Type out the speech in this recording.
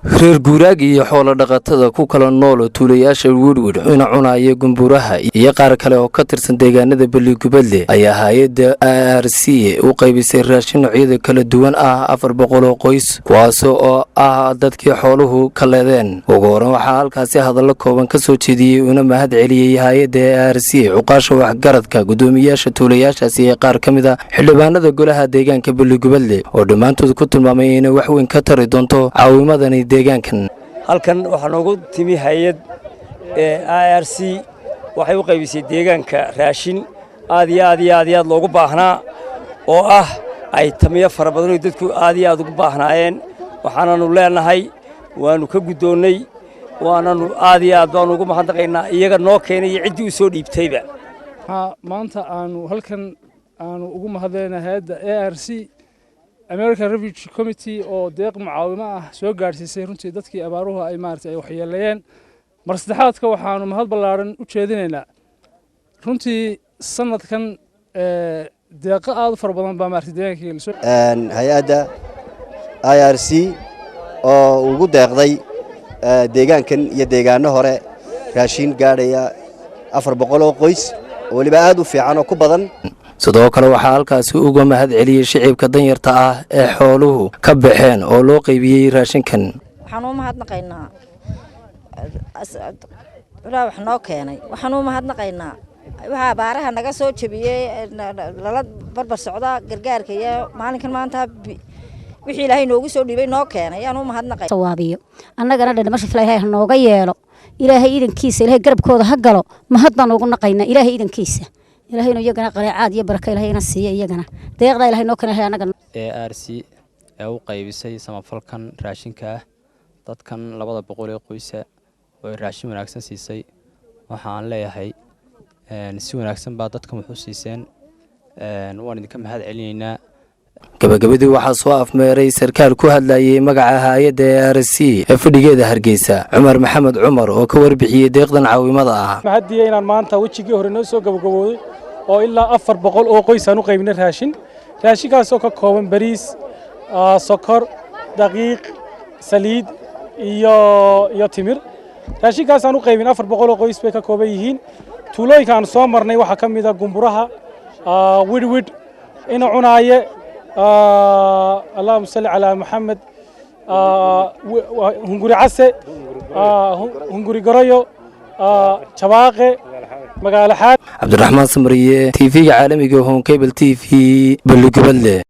reer guuraag iyo xoolo dhaqatada ku kala nool tuulayaasha werwer cunaya gumburaha iyo qaar kale oo ka tirsan deegaanada Balligubadle ayaa hay'adda ARC u qaybisay raashin noocyada kala duwan ah 400 oo qoys kuwaas oo ah dadkii xooluhu ka leedeen ugu horan waxaa halkaasi hadallo kooban ka soo jeediyay una mahad celiyay hay'adda ARC uqaasha waxgaradka gudoomiyaasha tuulayaashaasi ee qaar kamid ah xildhibaanada golaha deegaanka Balligubadle oo dhamaantood ku tilmaamay inay wax weyn ka tari doonto caawimadani halkan waxaa noogu timi hay'ad ARC waxay u qaybisay deegaanka raashin aad loogu baahnaa oo ah ay tamiya fara badan oo dadku aad ugu baahnaayeen waxaananu leenahay waanu ka gudoonay waananu aad baan ugu mahadnaqaynaa iyaga noo keenay cidii u soo dhiibtayba maanta aanu halkan aanu ugu mahadnaqaynaa hay'adda ARC American Refugee Committee oo deeq mucaawimo ah soo gaarsiisay runtii dadkii abaaruhu ay maartay ay waxyeeleeyeen mar saddexaadka waxaanu mahad ballaaran u jeedinaynaa runtii sanadkan deeq aad u fara badan baa maartay deegaankii hay'adda ARC oo ugu deeqday deegaankan iyo deegaano hore raashin gaadhaya 400 oo qoys oo waliba aad u fiican oo ku badan sidoo kale waxaa halkaasi uga mahad celiyay shicibka danyarta ah ee xooluhu ka baxeen oo loo qaybiyay raashinkan waxaan u mahadnaqaynaa wax noo keenay waxaan u mahadnaqaynaa waxa baaraha naga soo jabiyay lala barbar socda gargaarka iyo maalinkan maanta wixii Ilaahay noogu soo dhibay noo keenay ayaan u mahadnaqay sawaabiyo annagana dhadhamasho Ilaahay nooga yeelo Ilaahay idankiisa Ilaahay garabkooda ha galo mahadnaq ugu naqaynaa Ilaahay idankiisa Ilaahay inuu iyagana qaraacad iyo baraka Ilaahayna siiyo iyagana deeqda Ilaahay noo keenay anaga ARC ee u qaybisay samafalkan raashinka dadkan 200 ee qoysa oo raashin wanaagsan siisay waxaan leeyahay si wanaagsan baa dadka wuxuu siiseen waan idinka mahad celinaynaa gabagabadii waxaa soo afmeeray sarkaal ku hadlayay magaca hay'adda ARC ee fadhigeeda Hargeysa Cumar Maxamed Cumar oo ka warbixiyay deeqdan caawimada ah mahadiyay inaan maanta wajigii hore noo soo gabagabooday oo ilaa 400 oo qoys aan u qaybinay raashinkaas oo ka kooban bariis sokor daqiiq saliid iyo timir raashinkaas aan u qaybin 400 oo qoys bay ka kooban yihiin tuulooyinka aan soo marnay waxa kamid ah gumburaha widwid ina cunaaye اللهم صل على محمد هنغوري عسى هنغوري قريو شواقي مقالحات عبد الرحمن سمرية تي في عالمي هون كيبل تي في Balligubadle